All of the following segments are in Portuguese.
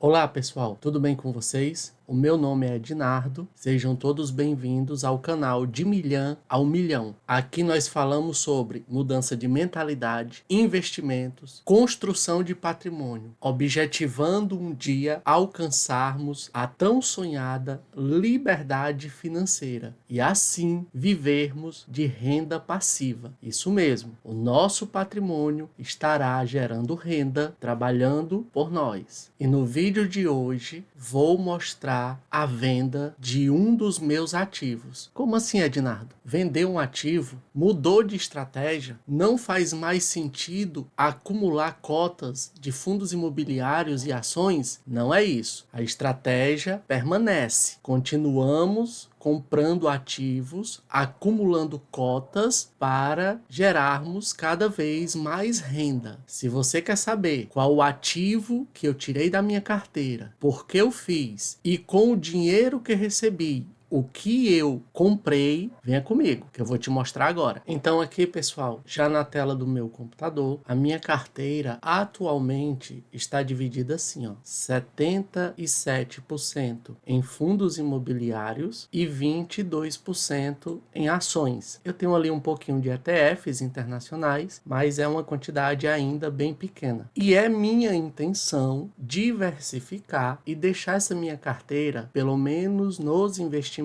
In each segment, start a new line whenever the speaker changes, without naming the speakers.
Olá pessoal, tudo bem com vocês? O meu nome é Ednardo, sejam todos bem-vindos ao canal De Milhão ao Milhão. Aqui nós falamos sobre mudança de mentalidade, investimentos, construção de patrimônio, objetivando um dia alcançarmos a tão sonhada liberdade financeira e assim vivermos de renda passiva. Isso mesmo, o nosso patrimônio estará gerando renda, trabalhando por nós. E no vídeo de hoje vou mostrar a venda de um dos meus ativos. Como assim, Ednardo? Vender um ativo? Mudou de estratégia? Não faz mais sentido acumular cotas de fundos imobiliários e ações? Não é isso. A estratégia permanece. Continuamos comprando ativos, acumulando cotas para gerarmos cada vez mais renda. Se você quer saber qual o ativo que eu tirei da minha carteira, por que eu fiz e com o dinheiro que recebi, o que eu comprei, venha comigo, que eu vou te mostrar agora. Então aqui, pessoal, já na tela do meu computador, a minha carteira atualmente está dividida assim, ó, 77% em fundos imobiliários e 22% em ações. Eu tenho ali um pouquinho de ETFs internacionais, mas é uma quantidade ainda bem pequena. E é minha intenção diversificar e deixar essa minha carteira, pelo menos nos investimentos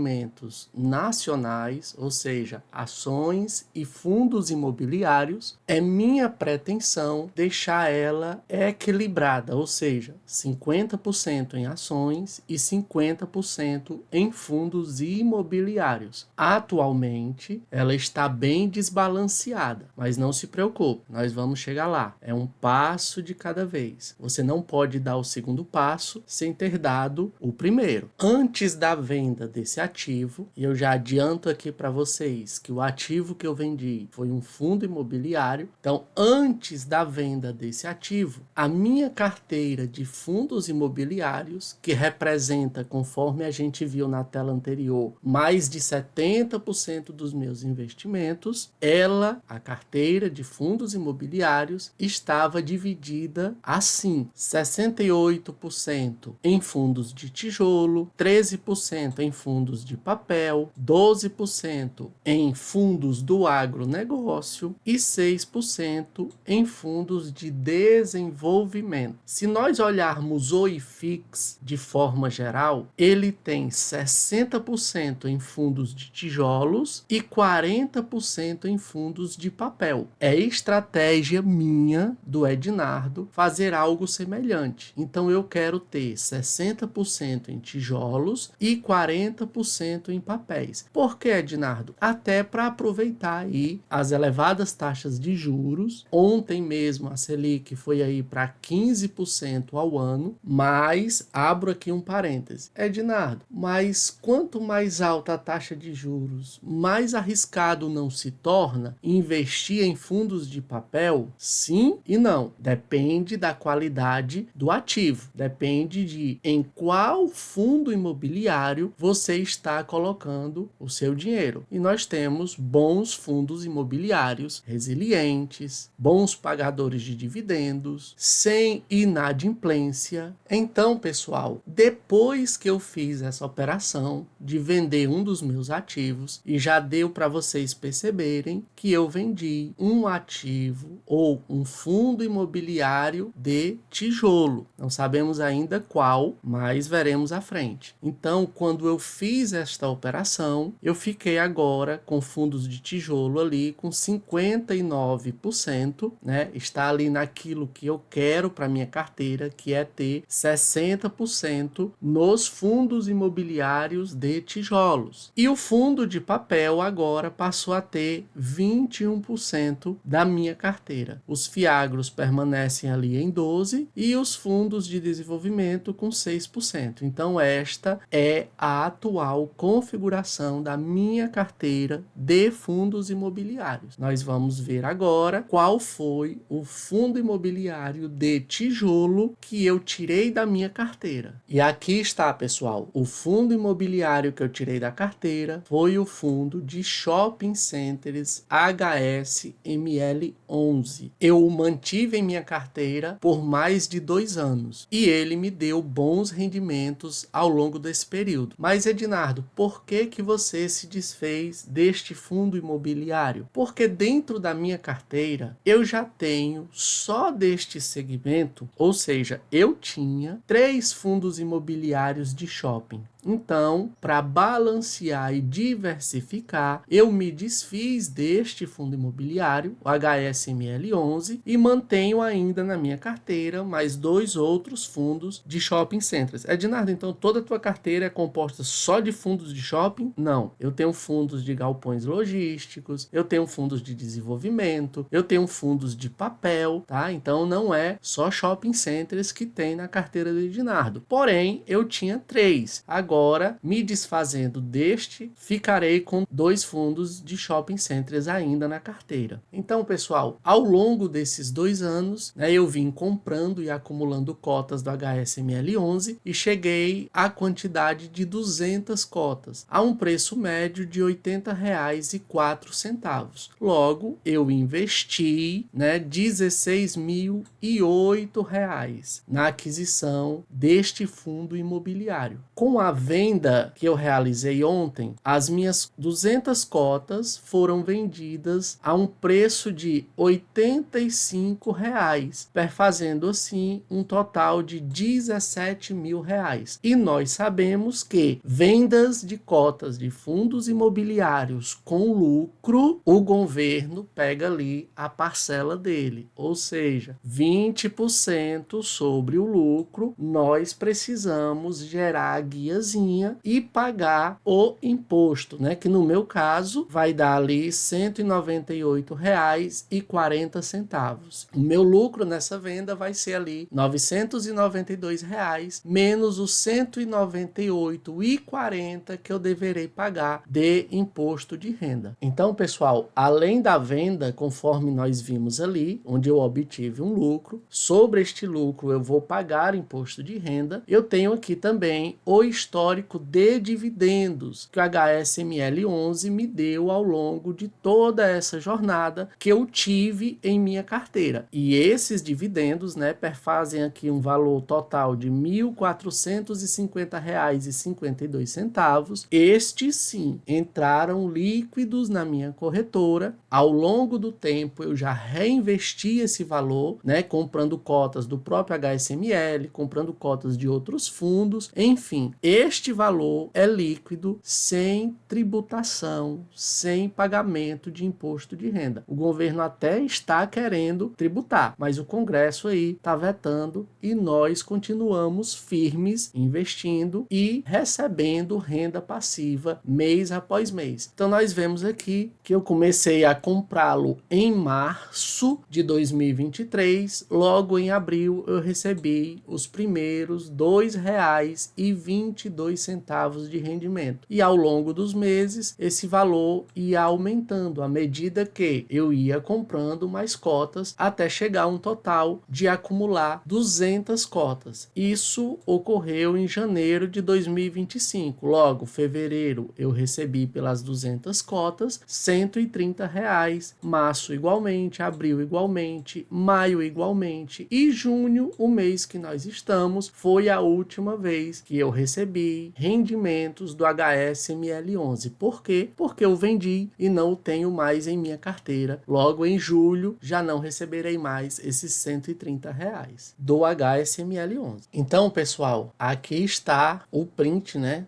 nacionais, ou seja, ações e fundos imobiliários, é minha pretensão deixar ela equilibrada, ou seja, 50% em ações e 50% em fundos imobiliários. Atualmente, ela está bem desbalanceada, mas não se preocupe, nós vamos chegar lá. É um passo de cada vez. Você não pode dar o segundo passo sem ter dado o primeiro. Antes da venda desse ativo, e eu já adianto aqui para vocês que o ativo que eu vendi foi um fundo imobiliário. Então, antes da venda desse ativo, a minha carteira de fundos imobiliários, que representa, conforme a gente viu na tela anterior, mais de 70% dos meus investimentos, a carteira de fundos imobiliários, estava dividida assim: 68% em fundos de tijolo, 13% em fundos de papel, 12% em fundos do agronegócio e 6% em fundos de desenvolvimento. Se nós olharmos o IFIX de forma geral, ele tem 60% em fundos de tijolos e 40% em fundos de papel. É estratégia minha, do Ednardo, fazer algo semelhante. Então eu quero ter 60% em tijolos e 40% em papéis. Por que, Ednardo? Até para aproveitar aí as elevadas taxas de juros. Ontem mesmo a Selic foi aí para 15% ao ano, mas abro aqui um parêntese. Ednardo, mas quanto mais alta a taxa de juros, mais arriscado não se torna investir em fundos de papel? Sim e não. Depende da qualidade do ativo. Depende de em qual fundo imobiliário você está colocando o seu dinheiro. E nós temos bons fundos imobiliários resilientes, bons pagadores de dividendos, sem inadimplência. Então, pessoal, depois que eu fiz essa operação de vender um dos meus ativos, e já deu para vocês perceberem que eu vendi um ativo ou um fundo imobiliário de tijolo. Não sabemos ainda qual, mas veremos à frente. Então, quando eu fiz esta operação, eu fiquei agora com fundos de tijolo ali com 59%, né? Está ali naquilo que eu quero para minha carteira, que é ter 60% nos fundos imobiliários de tijolos. E o fundo de papel agora passou a ter 21% da minha carteira. Os fiagros permanecem ali em 12% e os fundos de desenvolvimento com 6%. Então esta é a atual eventual configuração da minha carteira de fundos imobiliários. Nós vamos ver agora qual foi o fundo imobiliário de tijolo que eu tirei da minha carteira. E aqui está, pessoal, o fundo imobiliário que eu tirei da carteira foi o fundo de Shopping Centers HSML11. Eu o mantive em minha carteira por mais de 2 anos e ele me deu bons rendimentos ao longo desse período. Mas, Ednardo, por que você se desfez deste fundo imobiliário? Porque dentro da minha carteira eu já tenho só deste segmento, ou seja, eu tinha 3 fundos imobiliários de shopping. Então, para balancear e diversificar, eu me desfiz deste fundo imobiliário, o HSML11, e mantenho ainda na minha carteira mais 2 outros fundos de shopping centers. Ednardo, então toda a tua carteira é composta só de fundos de shopping? Não. Eu tenho fundos de galpões logísticos, eu tenho fundos de desenvolvimento, eu tenho fundos de papel, tá? Então não é só shopping centers que tem na carteira do Ednardo. Porém, eu tinha 3. Agora, me desfazendo deste, ficarei com 2 fundos de shopping centers ainda na carteira. Então, pessoal, ao longo desses 2 anos, eu vim comprando e acumulando cotas do HSML11 e cheguei à quantidade de 200 cotas, a um preço médio de R$ 80,04. Logo, eu investi R$ 16.008 na aquisição deste fundo imobiliário. Com a venda que eu realizei ontem, as minhas 200 cotas foram vendidas a um preço de R$ 85, perfazendo assim um total de R$ 17.000. E nós sabemos que vendas de cotas de fundos imobiliários com lucro, o governo pega ali a parcela dele, ou seja, 20% sobre o lucro, nós precisamos gerar a guiazinha e pagar o imposto, que no meu caso vai dar ali R$ 198,40. O meu lucro nessa venda vai ser ali R$ 992 menos os R$ 198,40 que eu deverei pagar de imposto de renda. Então, pessoal, além da venda, conforme nós vimos ali, onde eu obtive um lucro, sobre este lucro eu vou pagar imposto de renda, eu tenho aqui também o histórico de dividendos que o HSML11 me deu ao longo de toda essa jornada que eu tive em minha carteira. E esses dividendos, perfazem aqui um valor total de R$ 1.450,52. Estes sim entraram líquidos na minha corretora. Ao longo do tempo eu já reinvesti esse valor, comprando cotas do próprio HSML, comprando cotas de outros fundos, enfim, este valor é líquido, sem tributação, sem pagamento de imposto de renda. O governo até está querendo tributar, mas o Congresso aí está vetando e nós continuamos firmes, investindo e recebendo renda passiva mês após mês. Então nós vemos aqui que eu comecei a comprá-lo em março de 2023, logo em abril eu recebi os primeiros R$ 2,22 de rendimento. E ao longo dos meses, esse valor ia aumentando à medida que eu ia comprando mais cotas até chegar a um total de acumular 200 cotas. Isso ocorreu em janeiro de 2025. Logo, fevereiro eu recebi pelas 200 cotas R$ 130, março igualmente, abril igualmente, maio igualmente e junho, o mês que nós estamos, foi a última vez que eu recebi rendimentos do HSML11. Por quê? Porque eu vendi e não o tenho mais em minha carteira. Logo em julho já não receberei mais esses R$ 130 do HSML11. Então, pessoal, aqui está o print,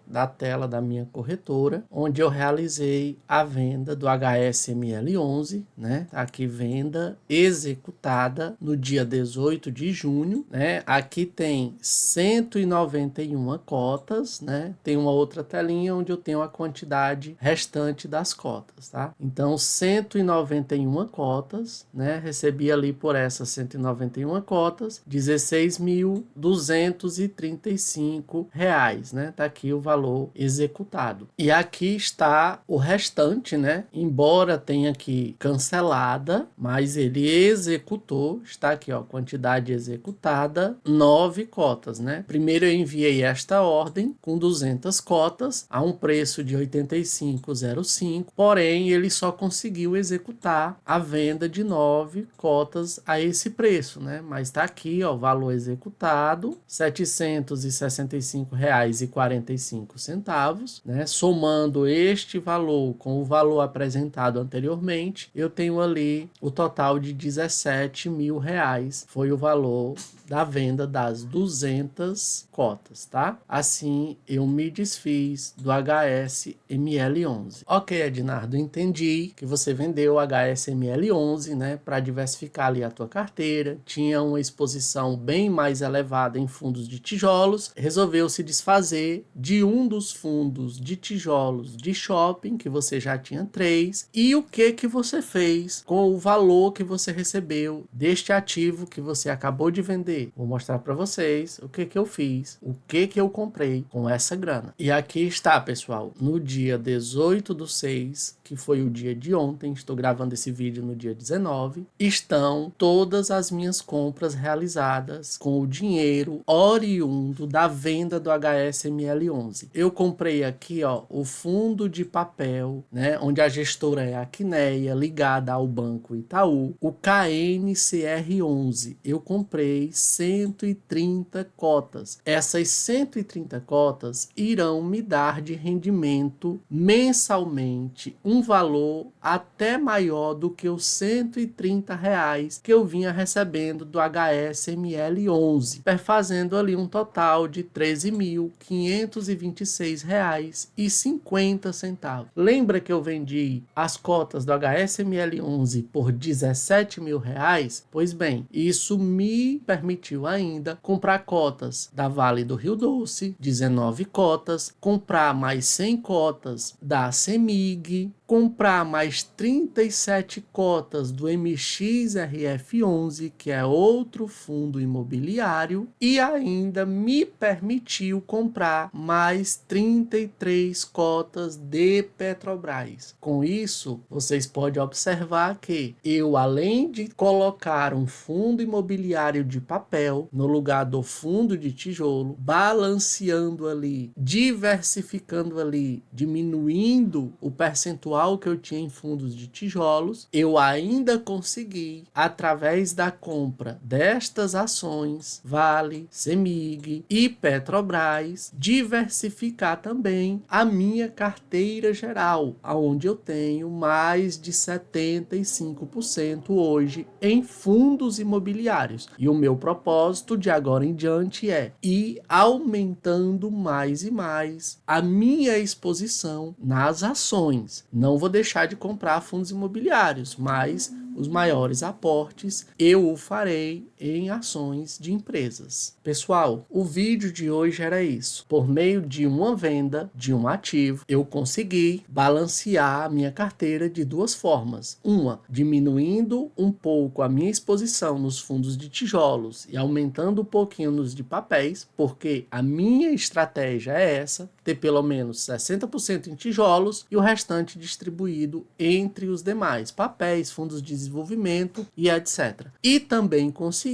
da tela da minha corretora, onde eu realizei a venda do HSML11, aqui venda executada no dia 18 de junho, aqui tem 191 cotas, cotas, né? Tem uma outra telinha onde eu tenho a quantidade restante das cotas, tá? Então, 191 cotas, né? Recebi ali por essas 191 cotas, R$16.235, né? Tá aqui o valor executado. E aqui está o restante, né? Embora tenha aqui cancelada, mas ele executou, está aqui, ó, quantidade executada, 9 cotas, né? Primeiro eu enviei esta ordem com 200 cotas a um preço de 85,05, porém ele só conseguiu executar a venda de 9 cotas a esse preço, né? Mas tá aqui, ó, valor executado, R$ 765,45, né? Somando este valor com o valor apresentado anteriormente, eu tenho ali o total de R$17.000, foi o valor da venda das 200 cotas, tá? Assim, eu me desfiz do HSML11. Ok, Ednardo, entendi que você vendeu o HSML11, né, para diversificar ali a tua carteira, tinha uma exposição bem mais elevada em fundos de tijolos, resolveu se desfazer de um dos fundos de tijolos de shopping, que você já tinha 3, e o que você fez com o valor que você recebeu deste ativo que você acabou de vender? Vou mostrar para vocês o que eu fiz, o que eu comprei com essa grana. E aqui está, pessoal, no dia 18/6, que foi o dia de ontem, estou gravando esse vídeo no dia 19, estão todas as minhas compras realizadas com o dinheiro oriundo da venda do HSML11. Eu comprei aqui, ó, o fundo de papel, né, onde a gestora é a Quineia, ligada ao Banco Itaú, o KNCR11. Eu comprei 130 cotas. Essas 130 cotas irão me dar de rendimento mensalmente um valor até maior do que os R$130 que eu vinha recebendo do HSML11, fazendo ali um total de R$13.526,50. Lembra que eu vendi as cotas do HSML11 por R$17.000? Pois bem, isso me permitiu ainda comprar cotas da Vale do Rio Doce, 19 cotas, comprar mais 100 cotas da CEMIG, comprar mais 37 cotas do MXRF11, que é outro fundo imobiliário, e ainda me permitiu comprar mais 33 cotas de Petrobras. Com isso, vocês podem observar que eu, além de colocar um fundo imobiliário de papel no lugar do fundo de tijolo, balanceando ali, diversificando ali, diminuindo o percentual que eu tinha em fundos de tijolos, eu ainda consegui, através da compra destas ações, Vale, CEMIG e Petrobras, diversificar também a minha carteira geral, onde eu tenho mais de 75% hoje em fundos imobiliários. E o meu propósito de agora em diante é ir aumentando mais e mais a minha exposição nas ações. Não vou deixar de comprar fundos imobiliários, mas os maiores aportes eu o farei em ações de empresas. Pessoal, o vídeo de hoje era isso. Por meio de uma venda de um ativo, eu consegui balancear a minha carteira de duas formas. Uma, diminuindo um pouco a minha exposição nos fundos de tijolos e aumentando um pouquinho nos de papéis, porque a minha estratégia é essa, ter pelo menos 60% em tijolos e o restante distribuído entre os demais, papéis, fundos de desenvolvimento e etc. E também consegui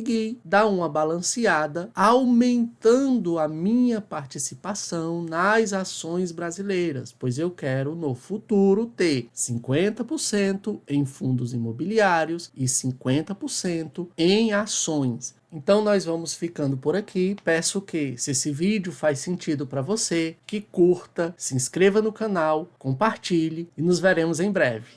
dar uma balanceada, aumentando a minha participação nas ações brasileiras, pois eu quero no futuro ter 50% em fundos imobiliários e 50% em ações. Então nós vamos ficando por aqui. Peço que, se esse vídeo faz sentido para você, que curta, se inscreva no canal, compartilhe e nos veremos em breve.